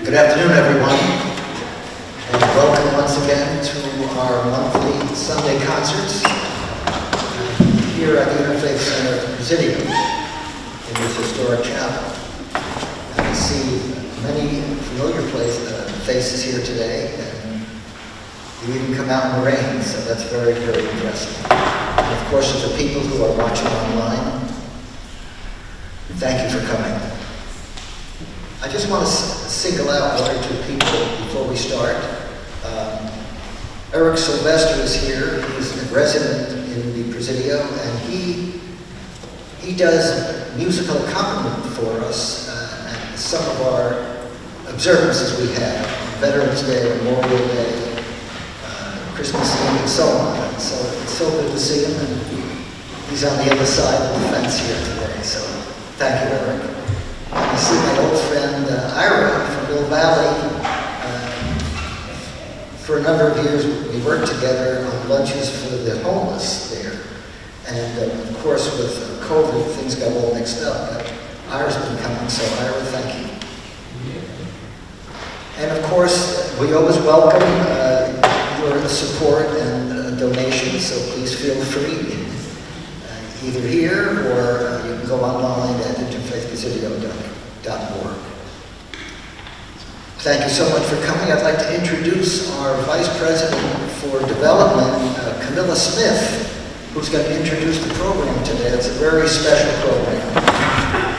Good afternoon, everyone, and welcome once again to our monthly Sunday concerts here at the Interfaith Center at the Presidio in this historic chapel. And I see many familiar faces here today, and you even come out in the rain, so that's very, very impressive. And of course, to the people who are watching online, thank you for coming. I just want to single out one or two people before we start. Eric Sylvester is here. He's a resident in the Presidio, and he does musical accompaniment for us at some of our observances we have: Veterans Day, Memorial Day, Christmas Eve, and so on. And so it's so good to see him, and he's on the other side of the fence here today. So thank you, Eric. I see my old friend Ira from Mill Valley. For a number of years, we worked together on lunches for the homeless there. And of course, with COVID, things got all mixed up. But Ira's been coming, so Ira, thank you. And of course, we always welcome your support and donations, so please feel free, either here or you can go online at interfaithpresidio.org. Thank you so much for coming. I'd like to introduce our Vice President for Development, Camilla Smith, who's going to introduce the program today. It's a very special program.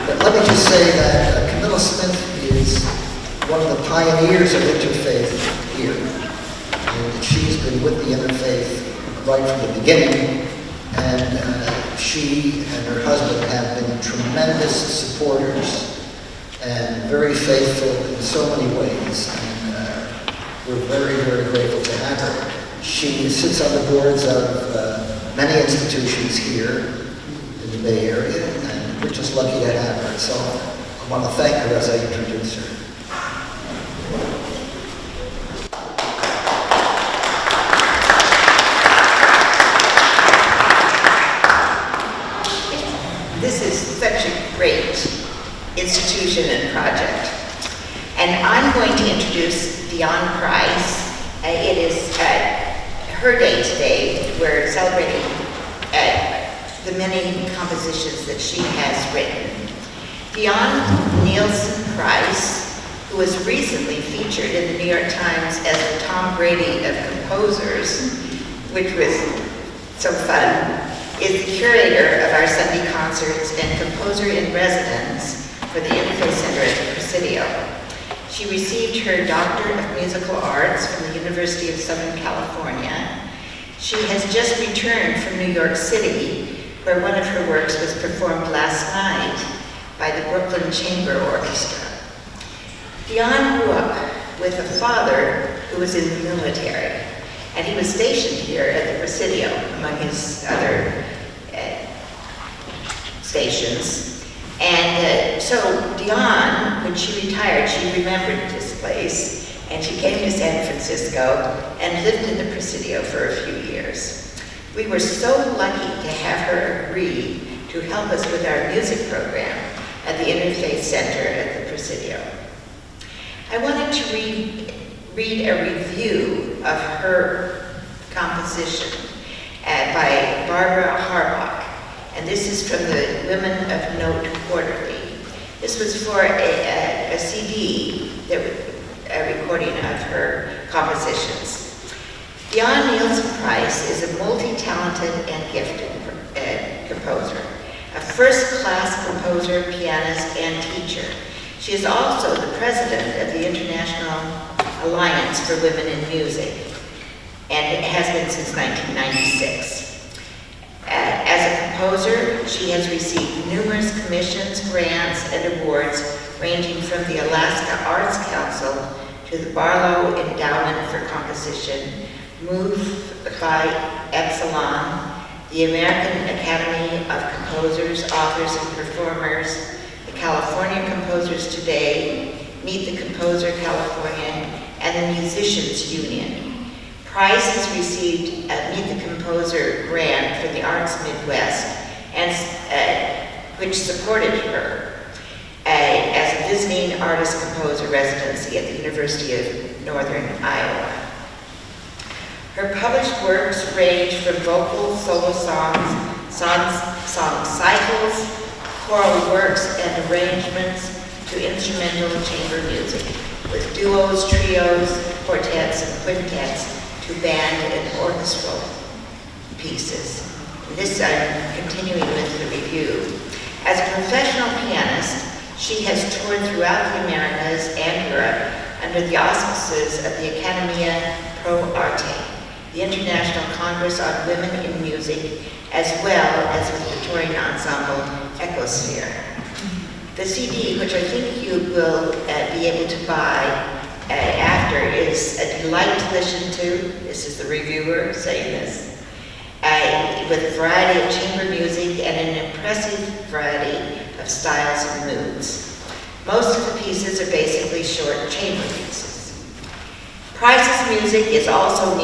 But let me just say that Camilla Smith is one of the pioneers of interfaith here. And she's been with the interfaith right from the beginning. And she and her husband have been tremendous supporters and very faithful in so many ways. And we're very, very grateful to have her. She sits on the boards of many institutions here in the Bay Area, and we're just lucky to have her. So I want to thank her as I introduce her. This is such a great institution and project. And I'm going to introduce Deon Price. It is her day today. We're celebrating the many compositions that she has written. Deon Nielsen Price, who was recently featured in the New York Times as the Tom Brady of composers, which was so fun, is the curator of our Sunday concerts and composer in residence for the Interfaith Center at the Presidio. She received her Doctor of Musical Arts from the University of Southern California. She has just returned from New York City, where one of her works was performed last night by the Brooklyn Chamber Orchestra. Deon grew up with a father who was in the military, and he was stationed here at the Presidio, among his other stations. And so Deon, when she retired, she remembered this place, and she came to San Francisco and lived in the Presidio for a few years. We were so lucky to have her agree to help us with our music program at the Interfaith Center at the Presidio. I wanted to read a review of her composition by Barbara Harbach, and this is from the Women of Note Quarterly. This was for a CD, a recording of her compositions. Deon Nielsen Price is a multi-talented and gifted composer, a first-class composer, pianist, and teacher. She is also the president of the International Alliance for Women in Music, and it has been since 1996. As a composer, she has received numerous commissions, grants, and awards ranging from the Alaska Arts Council to the Barlow Endowment for Composition, Move by Epsilon, the American Academy of Composers, Authors, and Performers, the California Composers Today, Meet the Composer California, and the Musicians Union. Price has received a Meet the Composer grant from the Arts Midwest, and which supported her as a visiting artist-composer residency at the University of Northern Iowa. Her published works range from vocal solo song cycles, choral works, and arrangements to instrumental chamber music, with duos, trios, quartets, and quintets to band and orchestral pieces. This I'm continuing with the review. As a professional pianist, she has toured throughout the Americas and Europe under the auspices of the Accademia Pro Arte, the International Congress on Women in Music, as well as with the touring ensemble Ecosphere. The CD, which I think you will be able to buy after, is a delight to listen to. This is the reviewer saying this. With a variety of chamber music and an impressive variety of styles and moods. Most of the pieces are basically short chamber pieces. Price's music is almost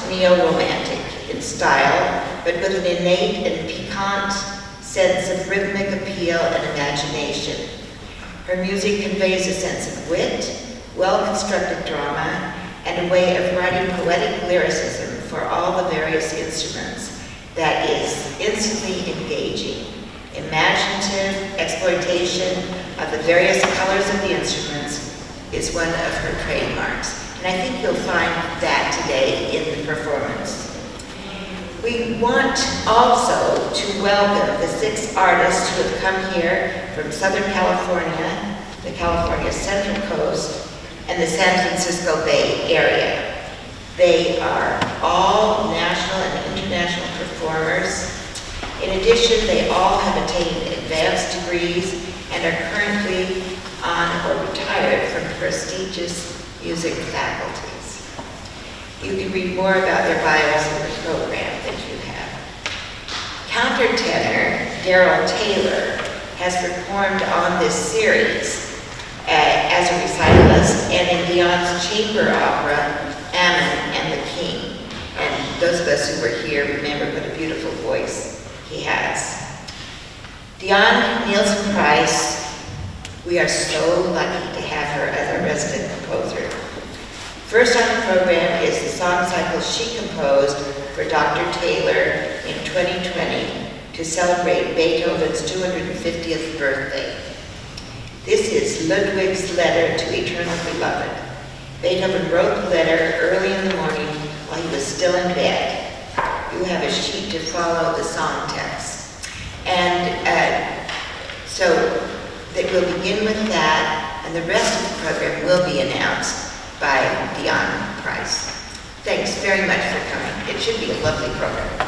neo-romantic in style, but with an innate and piquant sense of rhythmic appeal and imagination. Her music conveys a sense of wit, well-constructed drama, and a way of writing poetic lyricism for all the various instruments that is instantly engaging. Imaginative exploitation of the various colors of the instruments is one of her trademarks. And I think you'll find that today in the performance. We want also to welcome the 6 artists who have come here from Southern California, the California Central Coast, and the San Francisco Bay Area. They are all national and international performers. In addition, they all have attained advanced degrees and are currently on or retired from prestigious music faculties. You can read more about their bios in the program that you have. Countertenor Daryl Taylor has performed on this series as a recitalist and in Deon's chamber opera, Ammon and the King. And those of us who were here remember what a beautiful voice he has. Deon Nielsen Price, we are so lucky to have her as our resident composer. First on the program is the song cycle she composed for Dr. Taylor in 2020 to celebrate Beethoven's 250th birthday. This is Ludwig's letter to eternal beloved. Beethoven wrote the letter early in the morning while he was still in bed. You have a sheet to follow the song text. And so that we'll begin with that, and the rest of the program will be announced by Deon Price. Thanks very much for coming. It should be a lovely program.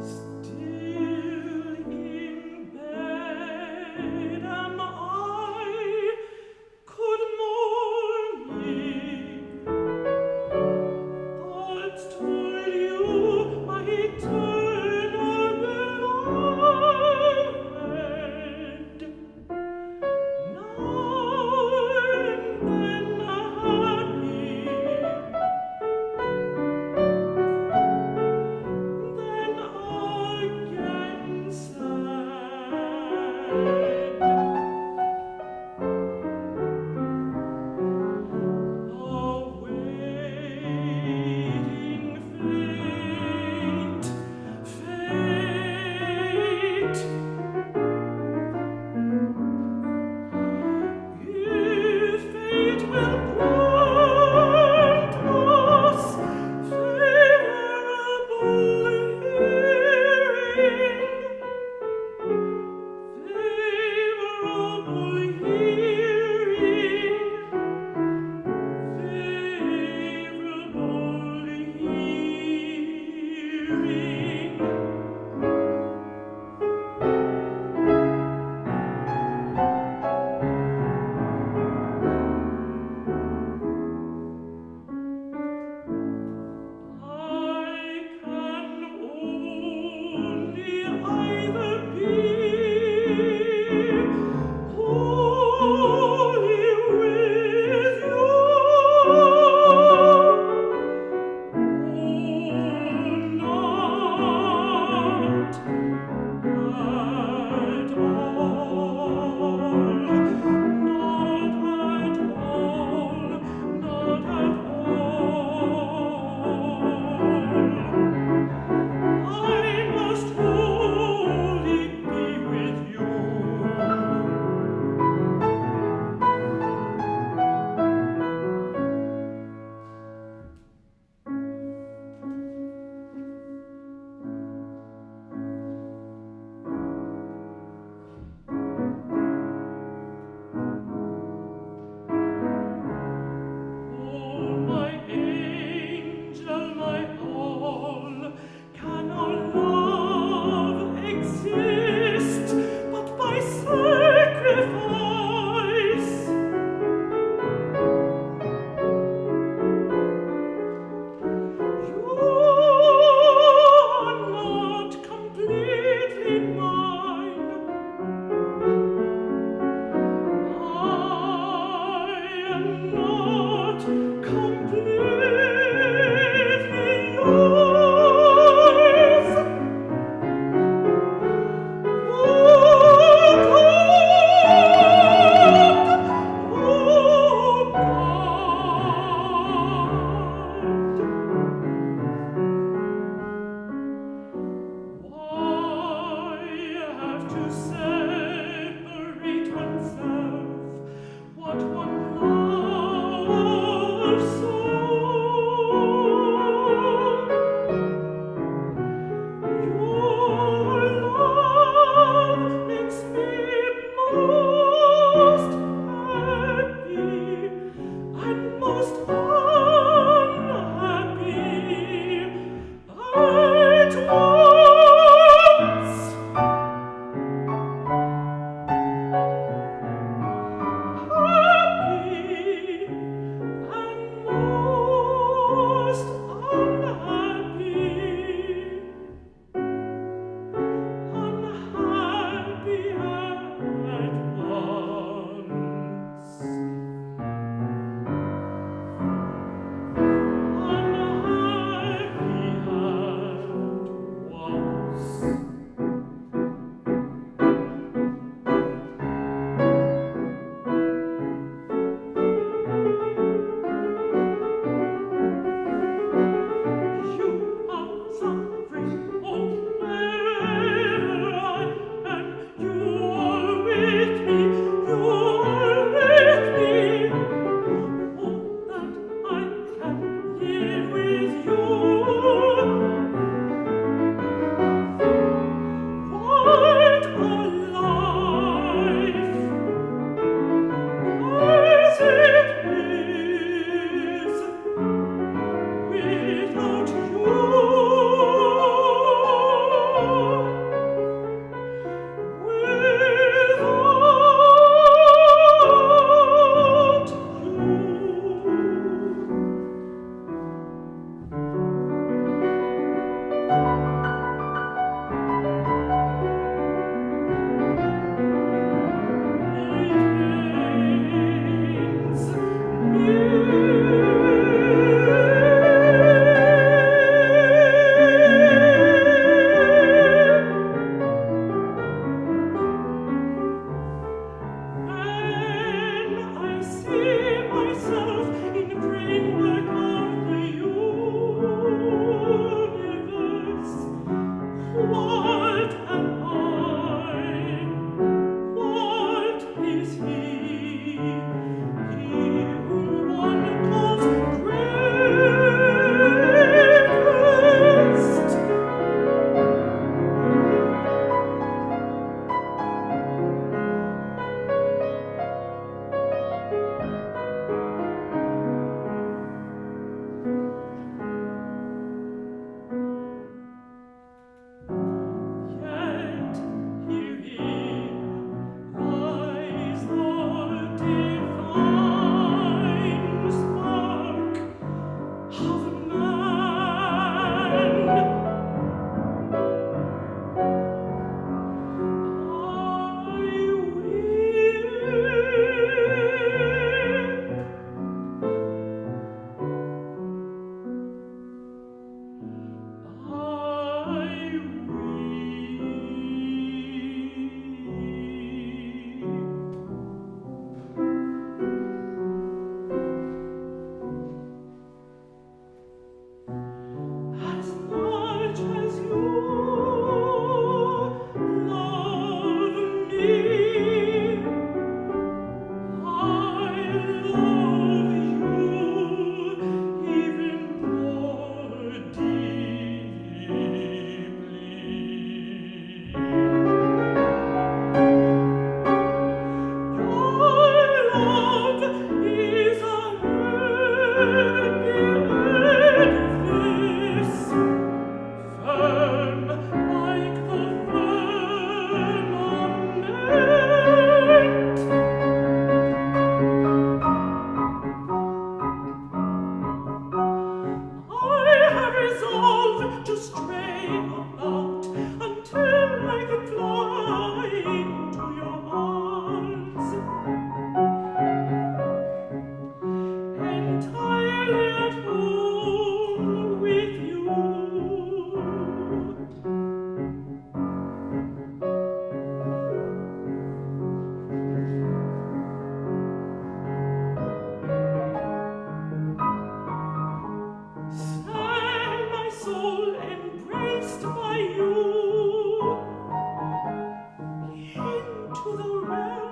Still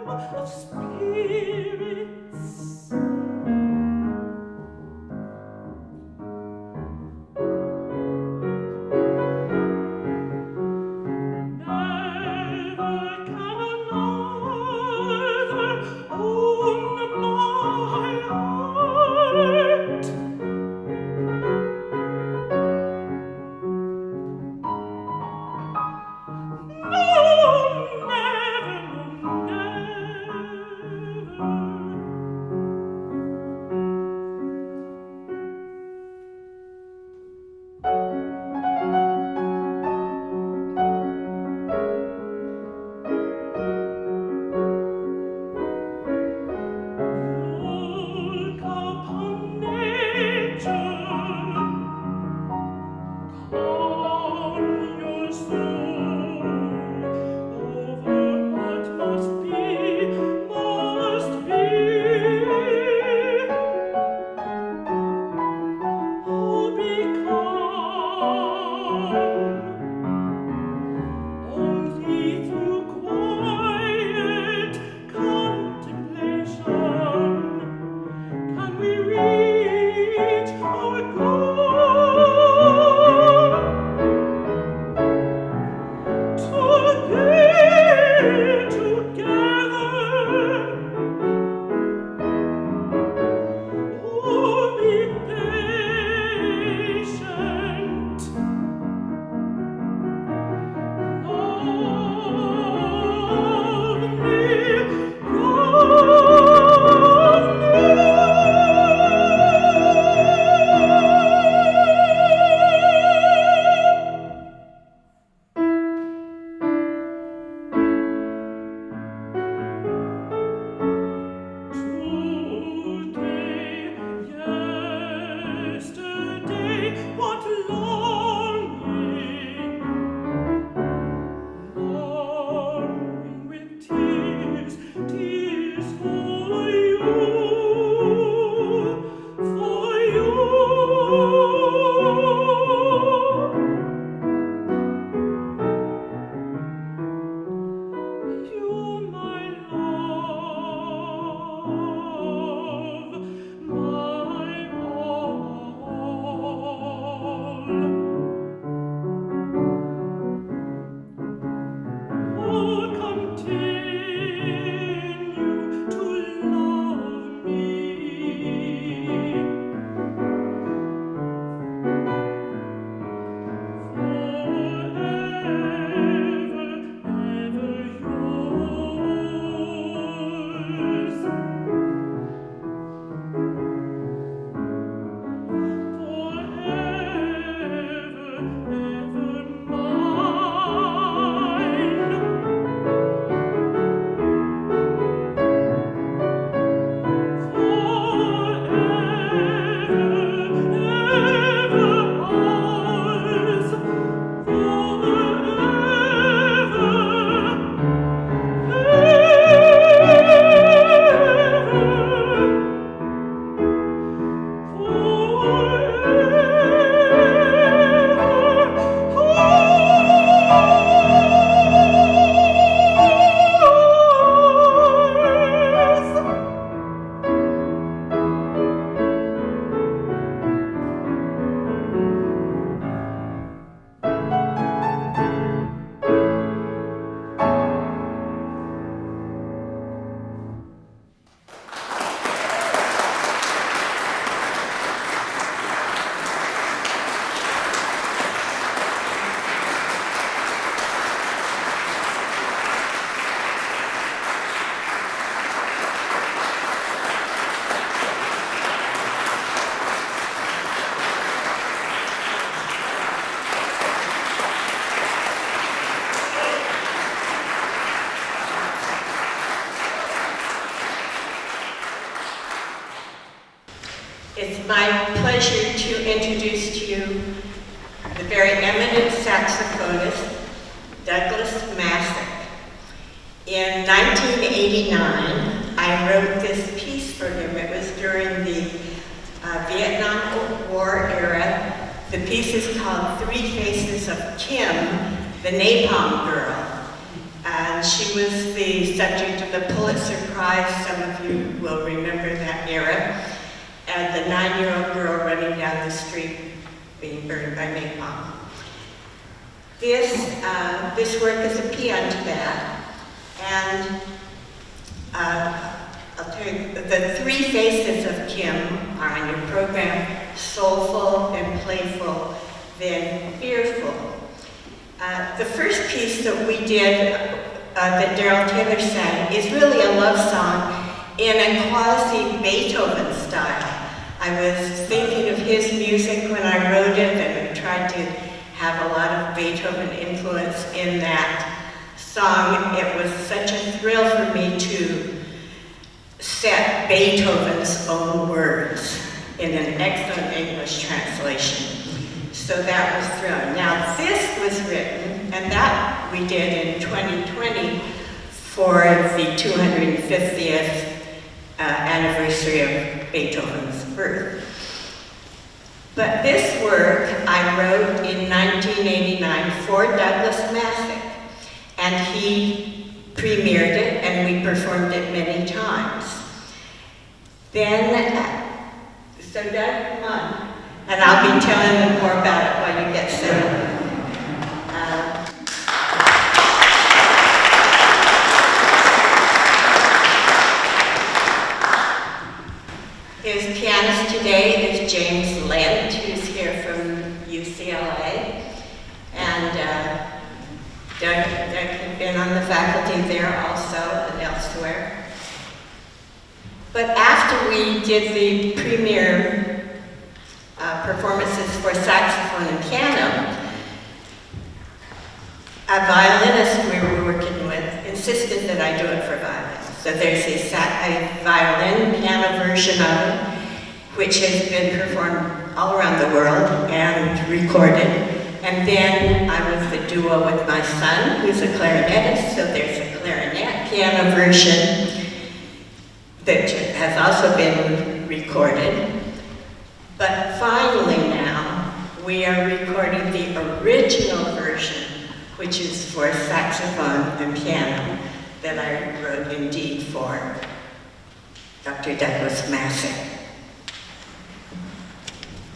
of spirits. Never can another own my heart. Look upon nature, calm your soul over what must be, must be. Oh, be calm, only through quiet contemplation can we reach our goal. Today, together, oh, be patient. Love me, Today, yesterday, what longing, longing with tears, tears for you, for you. You're my love, my all. Oh, continue to love me. It's my pleasure to introduce to you the very eminent saxophonist, Douglas Massick. In 1989, I wrote this piece for him. It was during the Vietnam War era. The piece is called Three Faces of Kim, the Napalm Girl. And she was the subject of the Pulitzer Prize. Some of you will remember that era. And the 9-year-old girl running down the street being burned by napalm. This work is a paean to that. And I'll tell you, the 3 faces of Kim are on your program: soulful and playful, then fearful. The first piece that we did, that Daryl Taylor sang, is really a love song in a quasi-Beethoven style. I was thinking of his music when I wrote it, and I tried to have a lot of Beethoven influence in that song. It was such a thrill for me to set Beethoven's own words in an excellent English translation. So that was thrilling. Now this was written, and that we did in 2020 for the 250th anniversary of Beethoven's birth. But this work I wrote in 1989 for Douglas Massick, and he premiered it, and we performed it many times. Then, so Doug, come on, and I'll be telling them more about it while you get settled. His pianist today is James Lent, who's here from UCLA, and Doug had been on the faculty there also and elsewhere. But after we did the premiere performances for saxophone and piano, a violinist we were working with insisted that I do it for violin. So there's a violin piano version of it, which has been performed all around the world and recorded. And then I was the duo with my son, who's a clarinetist, so there's a clarinet piano version that has also been recorded. But finally now, we are recording the original version, which is for saxophone and piano, that I wrote indeed for Dr. Douglas Massick.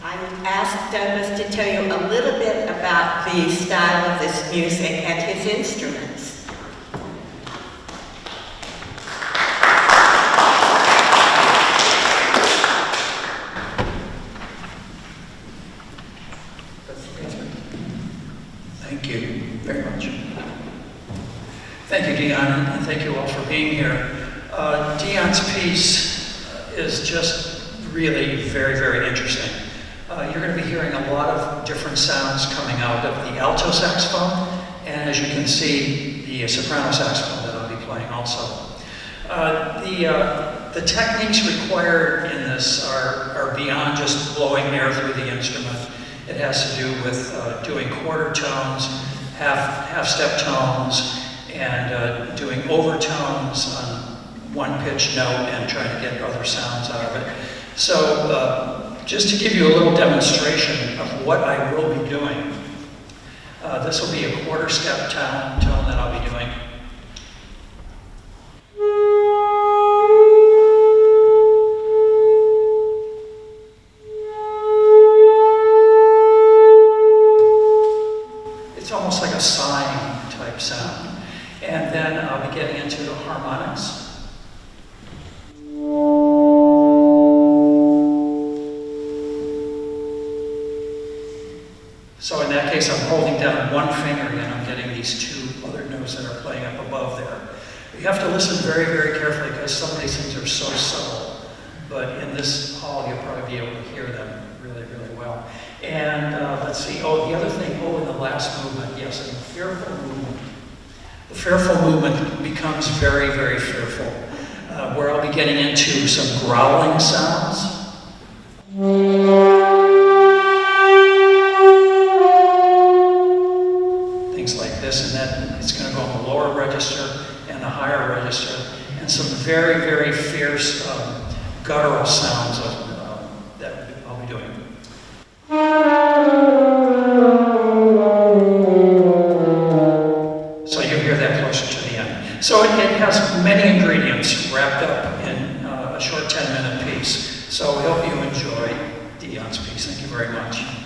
I asked Douglas to tell you a little bit about the style of this music and his instruments. Thank you very much. Thank you, Deon, and thank you all for being here. Deon's piece is just really very, very interesting. You're going to be hearing a lot of different sounds coming out of the alto saxophone, and as you can see, the soprano saxophone that I'll be playing also. The techniques required in this are beyond just blowing air through the instrument. It has to do with doing quarter tones, half-step tones, and doing overtones on one pitch note and trying to get other sounds out of it. So just to give you a little demonstration of what I will be doing, this will be a quarter step tone that I'll be doing. It's almost like a sighing type sound. And then I'll be getting into the harmonics. So in that case, I'm holding down one finger and I'm getting these 2 other notes that are playing up above there. You have to listen very, very carefully because some of these things are so subtle. But in this hall, you'll probably be able to hear them really, really well. And let's see, the other thing, in the last movement, yes, in the fearful movement. The fearful movement becomes very, very fearful, where I'll be getting into some growling sounds. Things like this, and then it's going to go in the lower register and the higher register, and some very, very fierce guttural sounds that I'll be doing. So you hear that closer to the very much.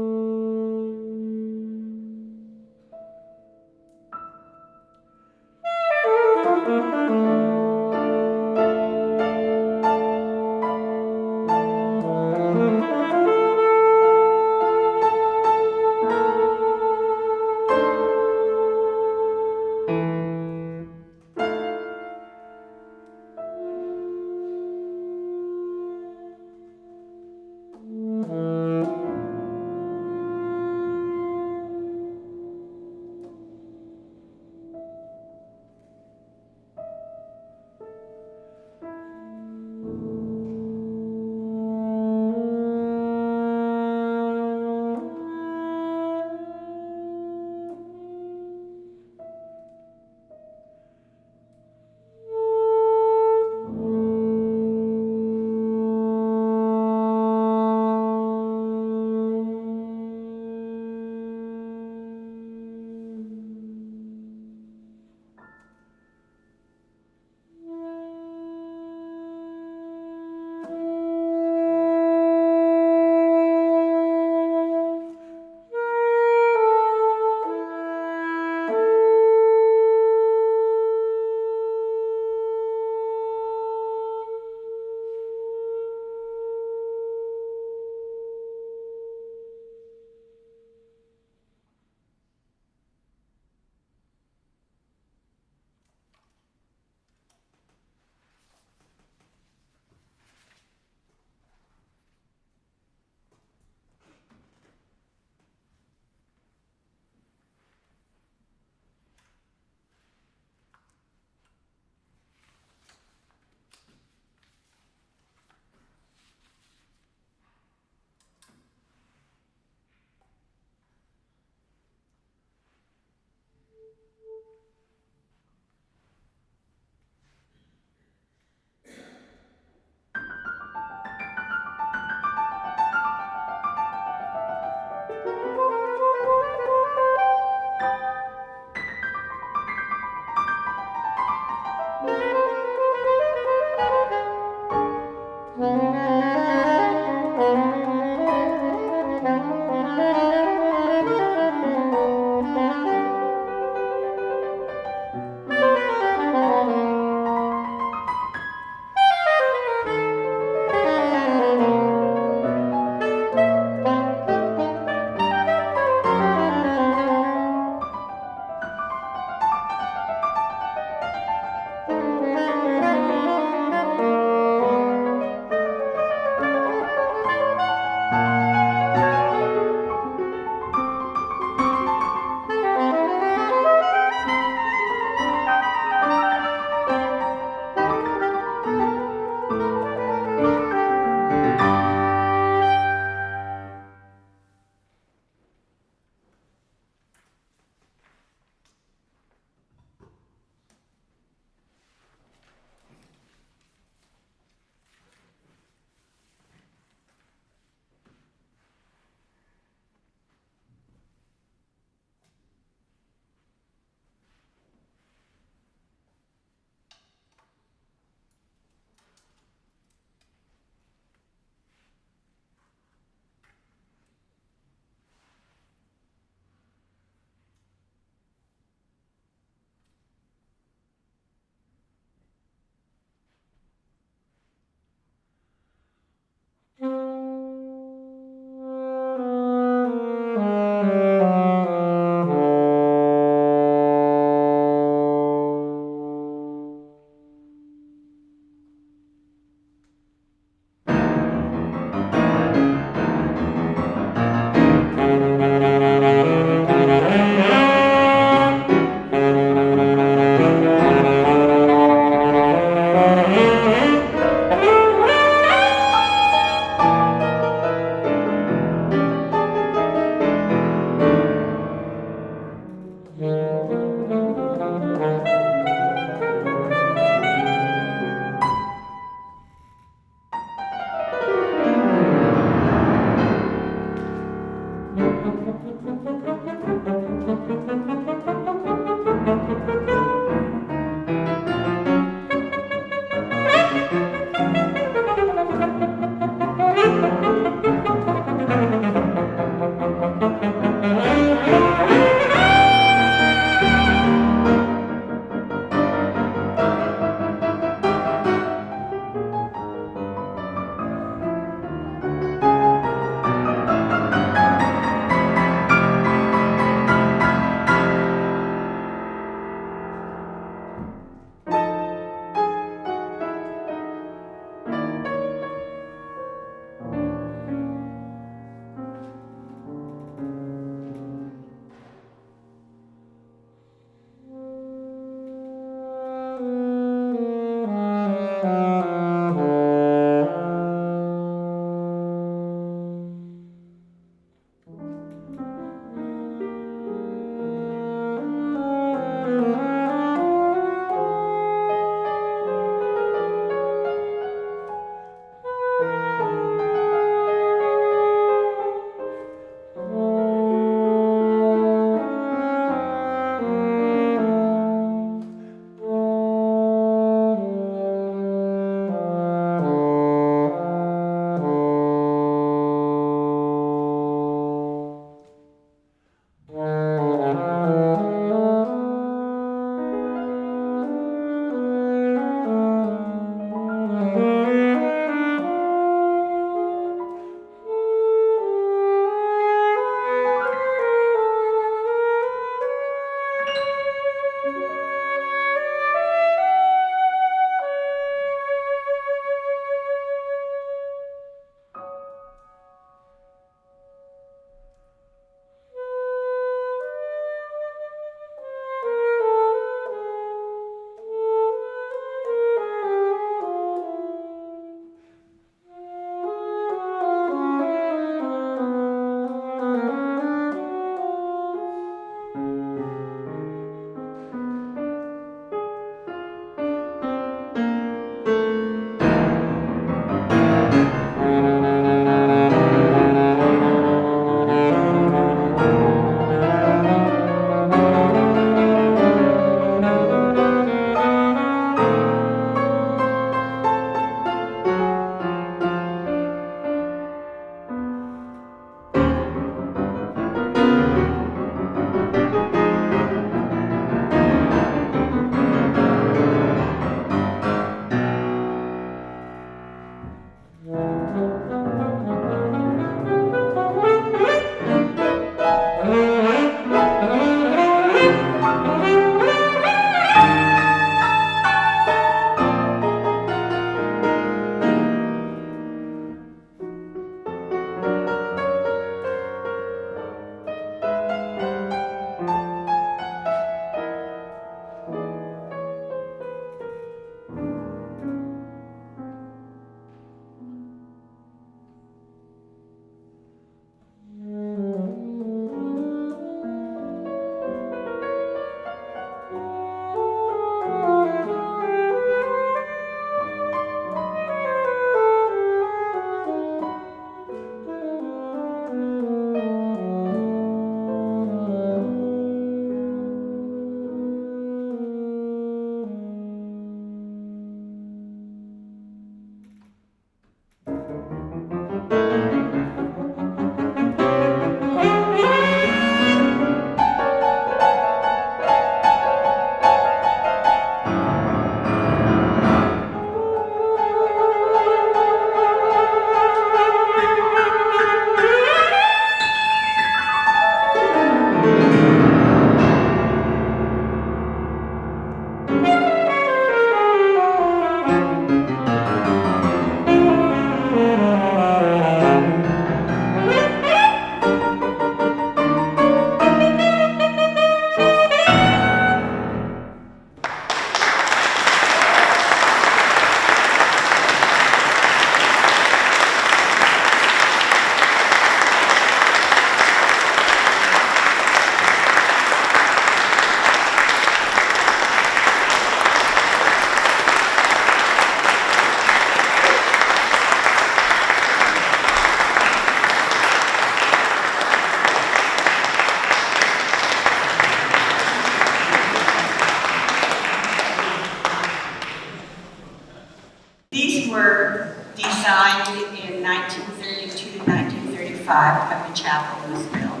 chapel was built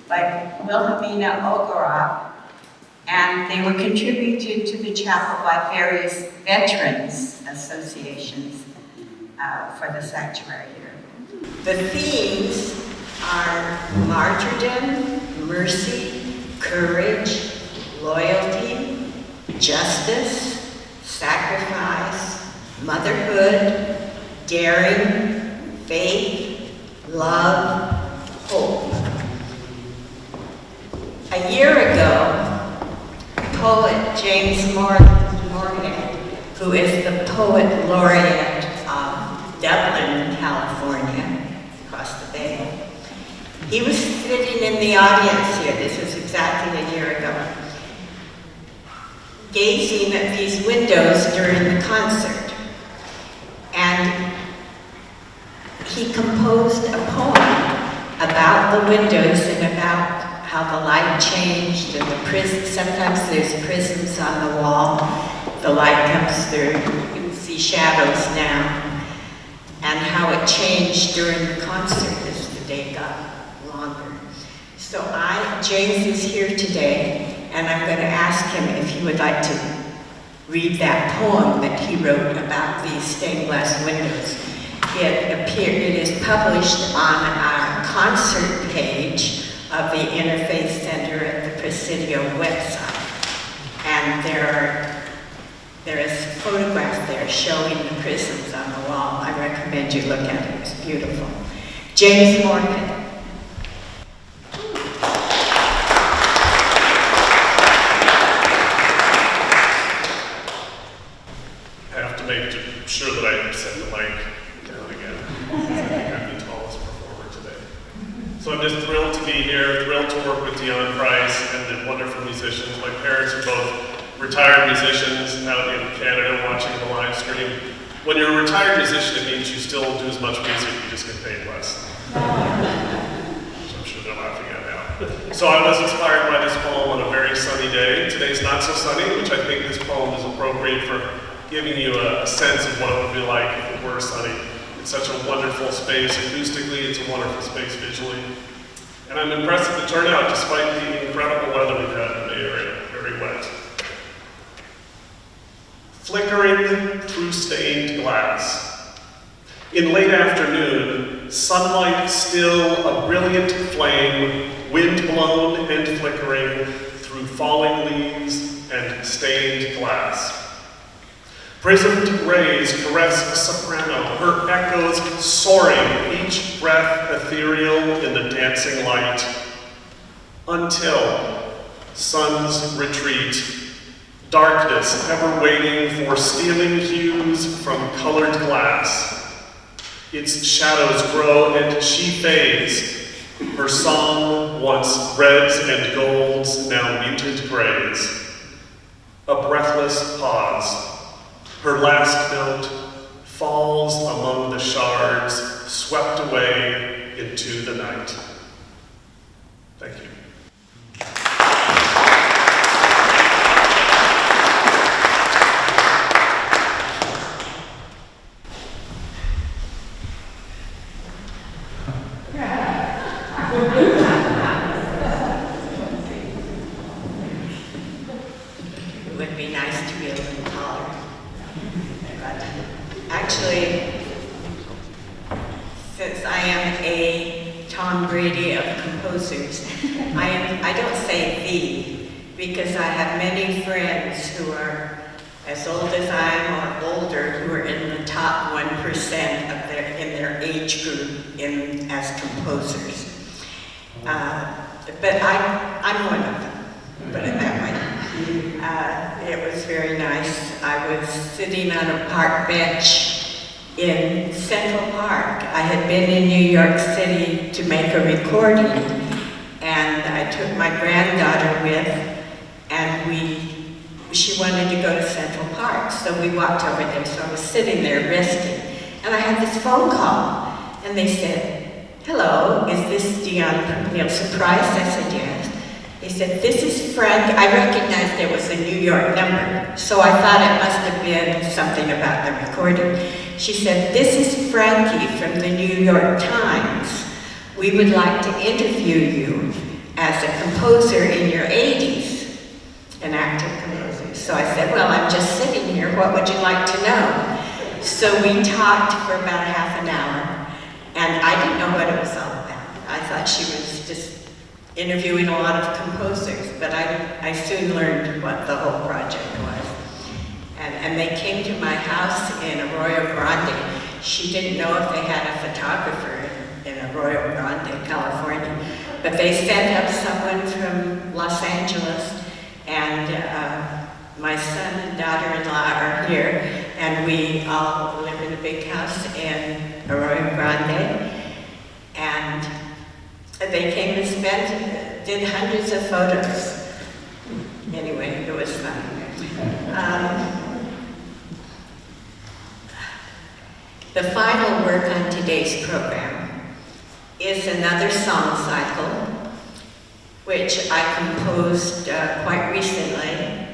by Wilhelmina Ogorov, and they were contributed to the chapel by various veterans associations for the sanctuary here. The themes are martyrdom, mercy, courage, loyalty, justice, sacrifice, motherhood, daring, faith, love, hope. A year ago, poet James Morgan, who is the poet laureate of Dublin, California, across the bay, he was sitting in the audience here, this was exactly a year ago, gazing at these windows during the concert. And he composed a poem about the windows and about how the light changed and the prism. Sometimes there's prisms on the wall. The light comes through. You can see shadows now. And how it changed during the concert as the day got longer. So James is here today, and I'm going to ask him if he would like to read that poem that he wrote about these stained glass windows. It is published on our concert page of the Interfaith Center at the Presidio website. And there is a photograph there showing the prisms on the wall. I recommend you look at it, it's beautiful. James Morgan. I have to make sure that I set the mic down again. I'm the tallest performer today. So I'm just thrilled to be here, thrilled to work with Deon Price and the wonderful musicians. My parents are both retired musicians out in Canada watching the live stream. When you're a retired musician, it means you still do as much music, you just get paid less. Which I'm sure they're laughing at now. So I was inspired by this poem on a very sunny day. Today's not so sunny, which I think this poem is appropriate for giving you a sense of what it would be like if it were sunny. It's such a wonderful space acoustically, it's a wonderful space visually. And I'm impressed with the turnout despite the incredible weather we've had in the Bay Area, very wet. Flickering through stained glass. In late afternoon, sunlight still a brilliant flame, wind blown and flickering through falling leaves and stained glass. Prismed rays caress a soprano, her echoes soaring, each breath ethereal in the dancing light. Until sun's retreat, darkness ever waiting for stealing hues from colored glass. Its shadows grow and she fades, her song once reds and golds, now muted grays. A breathless pause. Her last note falls among the shards, swept away into the night. Thank you. It would be nice to be a little taller. But actually, since I am a Tom Brady of composers, I don't say the, because I have many friends who are as old as I am or older who are in the top 1% of in their age group as composers. But I'm one of them, put it that way. It was very nice. I was sitting on a park bench in Central Park. I had been in New York City to make a recording, and I took my granddaughter with, and she wanted to go to Central Park, so we walked over there. So I was sitting there resting, and I had this phone call, and they said, "Hello, is this Deon Nielsen Price?" I said, "Yes." They said, "This is Frank." I recognized there was a New York number, so I thought it must have been something about the recording. She said, "This is Frankie from the New York Times. we would like to interview you as a composer in your 80s, an active composer. So I said, well, I'm just sitting here, what would you like to know? So we talked for about half an hour, and I didn't know what it was all about. I thought she was just interviewing a lot of composers, but I soon learned what the whole project was. And they came to my house in Arroyo Grande. She didn't know if they had a photographer in Arroyo Grande, California, but they sent up someone from Los Angeles, and my son and daughter-in-law are here, and we all live in a big house in Arroyo Grande, and they came and did hundreds of photos. Anyway, it was fun. The final work on today's program is another song cycle, which I composed quite recently,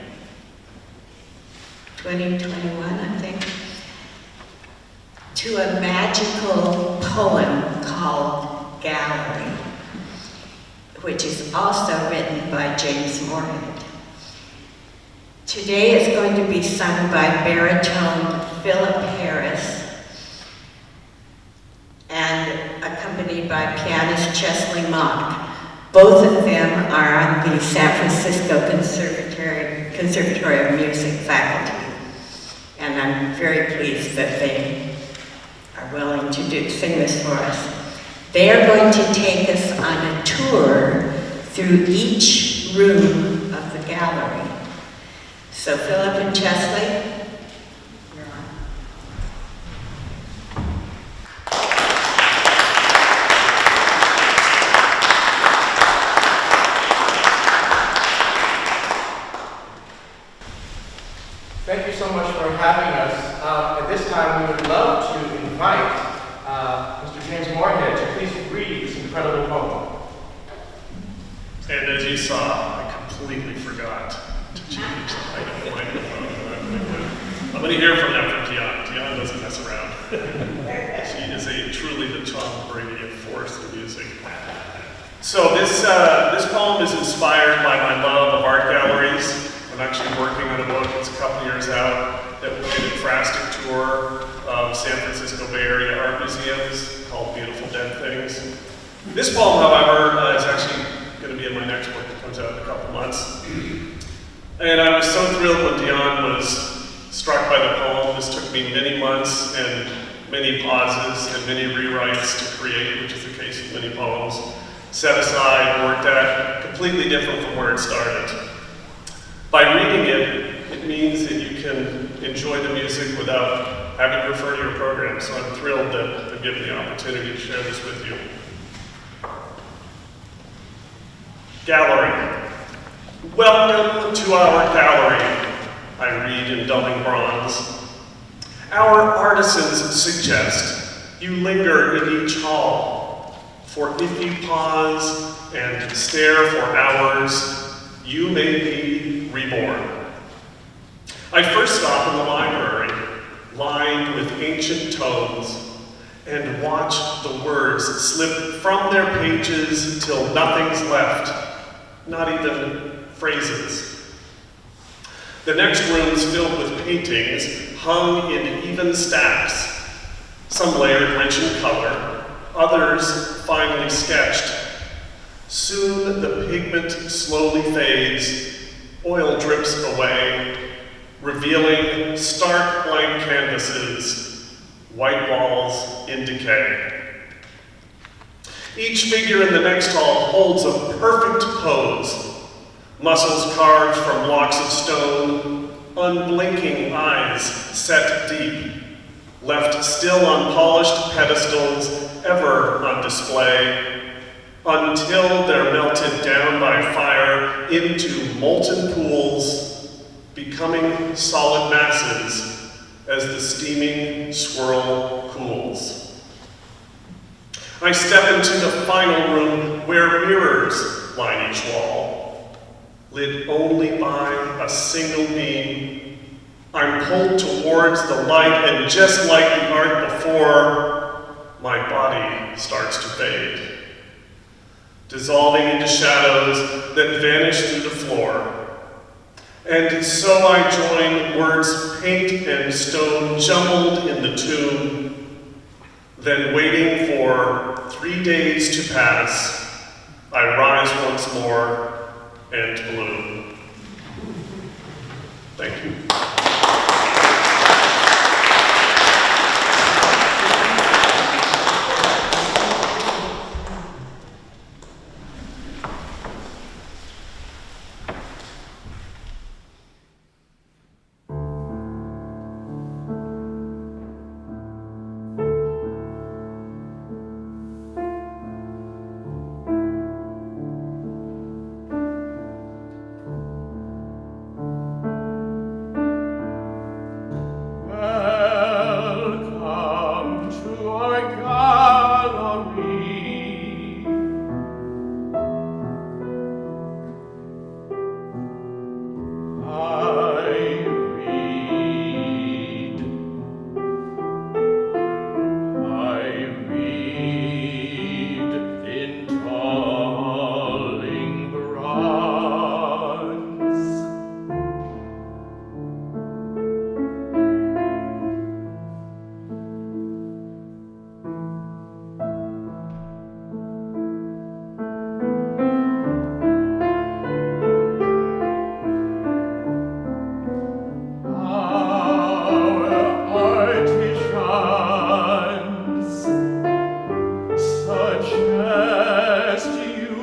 2021, I think, to a magical poem called Gallery, which is also written by James Moorhead. Today is going to be sung by baritone Philip Harris and accompanied by pianist Chesley Mock. Both of them are on the San Francisco Conservatory of Music faculty, and I'm very pleased that they are willing to sing this for us. They are going to take us on a tour through each room of the gallery. So Philip and Chesley, you're on. Thank you so much for having us. At this time, we would love to invite Mr. James Moorhead to please read this incredible poem. And as you saw, I completely forgot to change the height of the microphone. I'm going to hear from that from Deon. Deon doesn't mess around. She is truly the Tom Brady of force in music. So this poem is inspired by my love of art galleries. I'm actually working on a book that's a couple years out that will be a drastic tour of San Francisco Bay Area art museums called Beautiful Dead Things. This poem, however, is actually going to be in my next book that comes out in a couple months. And I was so thrilled when Deon was struck by the poem. This took me many months and many pauses and many rewrites to create, which is the case with many poems. Set aside, worked at, completely different from where it started. By reading it, it means that you can enjoy the music without having to refer to your program. So I'm thrilled that I'm given the opportunity to share this with you. Gallery. Welcome to our gallery, I read in dulling bronze. Our artisans suggest you linger in each hall, for if you pause and stare for hours, you may be reborn. I first stop in the library, lined with ancient tomes, and watch the words slip from their pages till nothing's left, not even phrases. The next room's filled with paintings hung in even stacks, some layered rich in color, others finely sketched. Soon the pigment slowly fades, oil drips away, revealing stark blank canvases, white walls in decay. Each figure in the next hall holds a perfect pose, muscles carved from blocks of stone, unblinking eyes set deep, left still on polished pedestals, ever on display, until they're melted down by fire into molten pools, becoming solid masses as the steaming swirl cools. I step into the final room where mirrors line each wall, lit only by a single beam. I'm pulled towards the light, and just like the art before, my body starts to fade. dissolving into shadows that vanish through the floor. And so I join words paint and stone jumbled in the tomb. Then waiting for 3 days to pass, I rise once more and bloom. Thank you. Welcome to our gallery. I read in tolling bronze. Our artisans, such as you,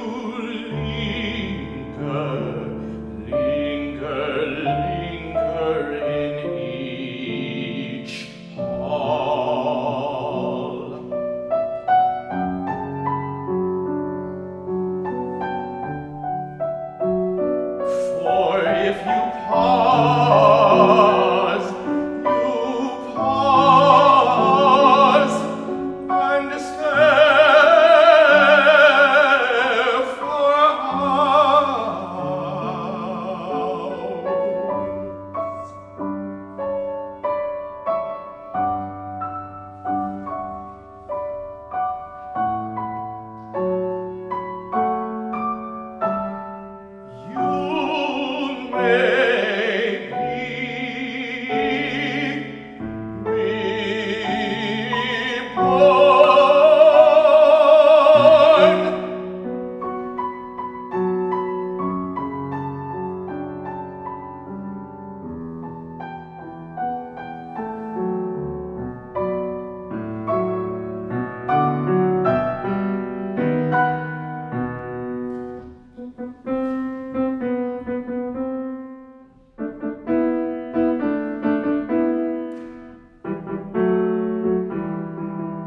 linger in each hall. For if you pause and stare for hours. You may be reborn.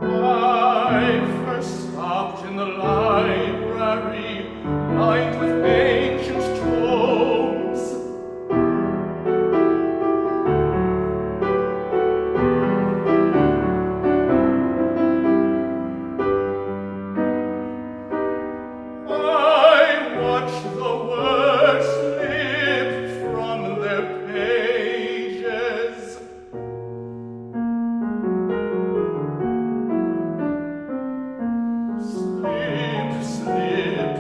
I first stopped in the library, lined with ancient tomes. I watched the words slip from their pages. Slip, slip,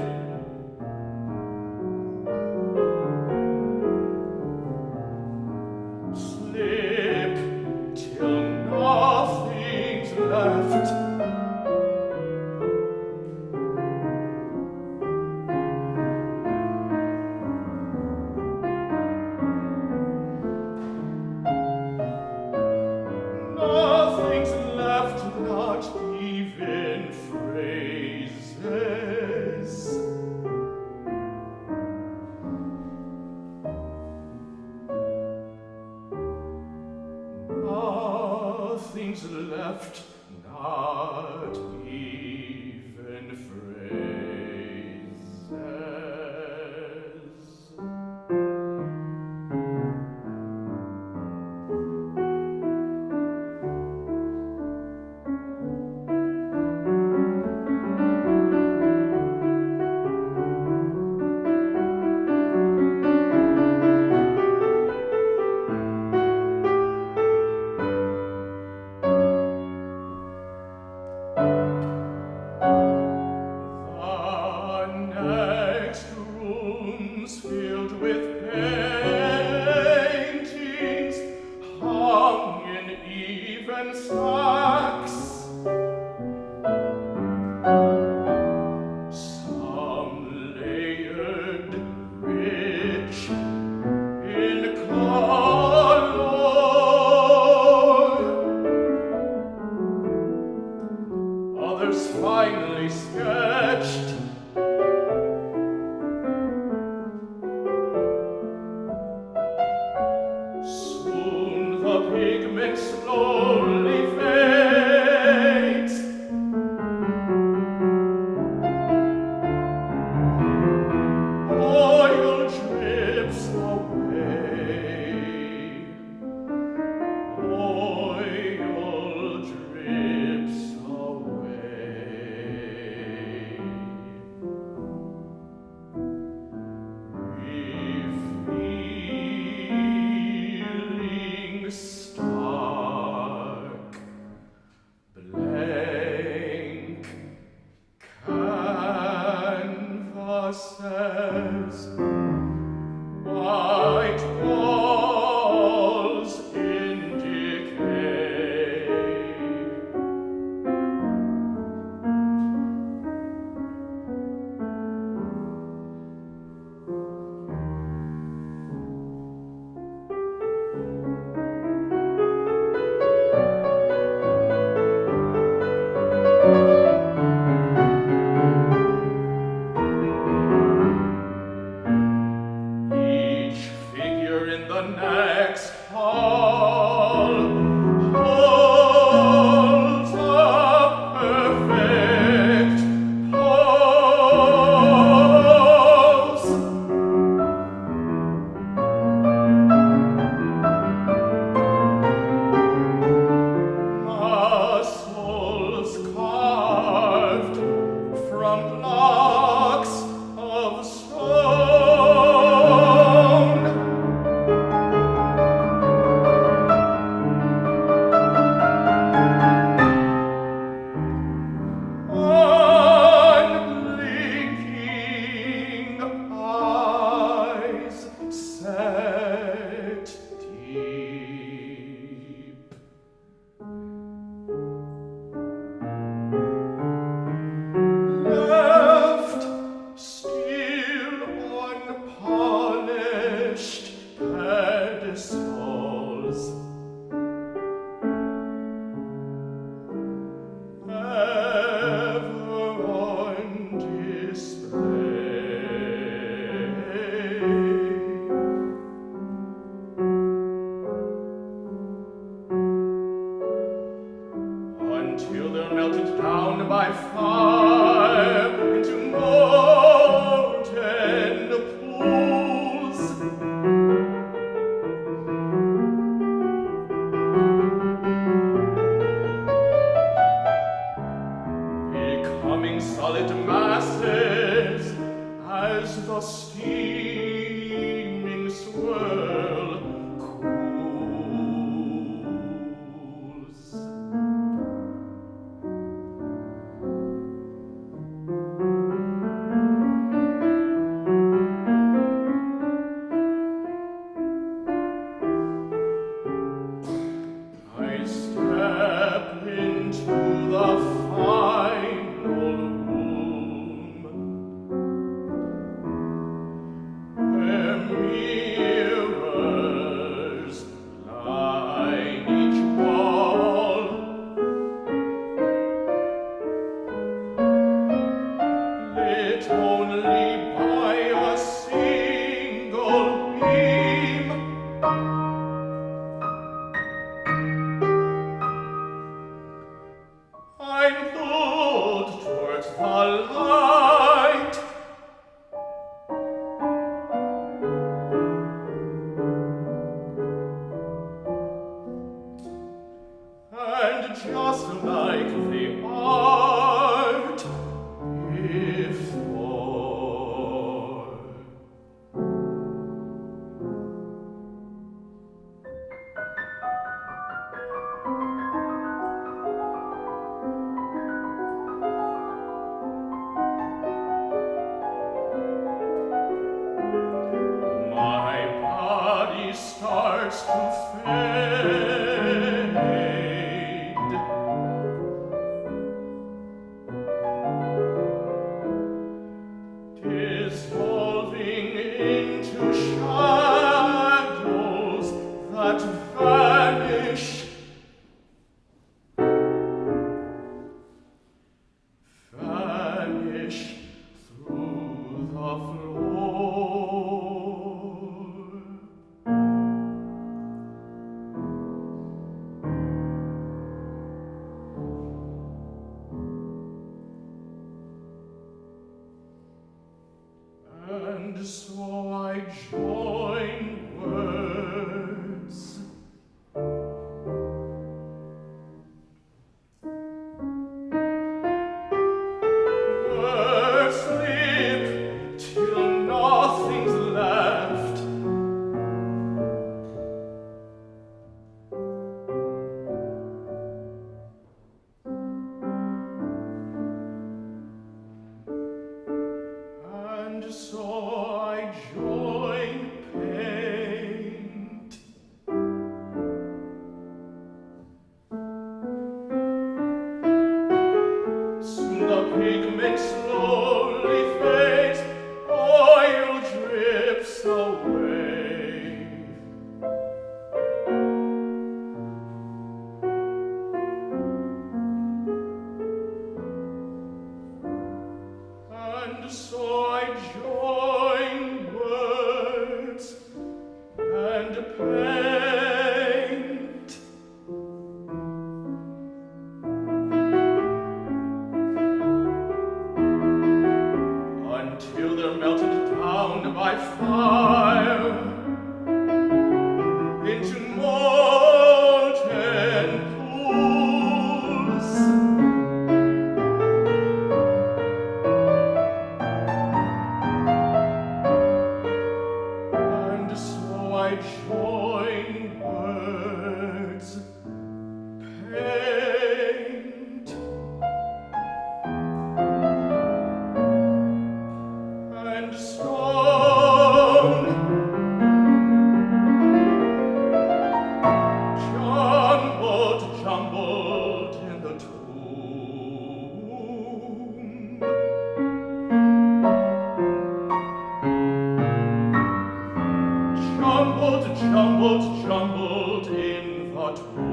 says, white walls in decay. Each figure in the next hall holds a perfect pose. Muscles carved from blocks of stone. Unblinking eyes set deep. Left still unpolished pedestals, ever on display. Until they're melted down by fire into molten pools. Becoming solid masses as the steaming swirl cools. I step into the final room where mirrors line each wall. Lit only by a single beam. I'm pulled towards the light. And just like the art before, my body starts to fade. Dissolving into shadows that vanish. Vanish through the floor. And so I join words. Words slip till nothing's left. And so I join words and paint until they're melted down by fire into molten pools. And so I join words, paint, and stone, jumbled in the tomb. Jumbled in the tomb. Jumbled in the tomb.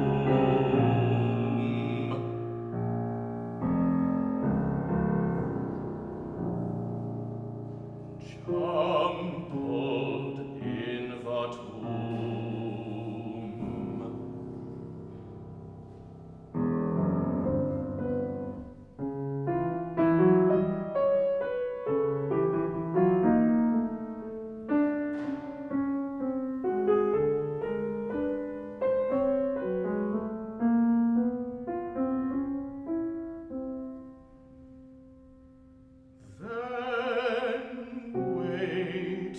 Then waiting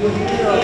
Thank you.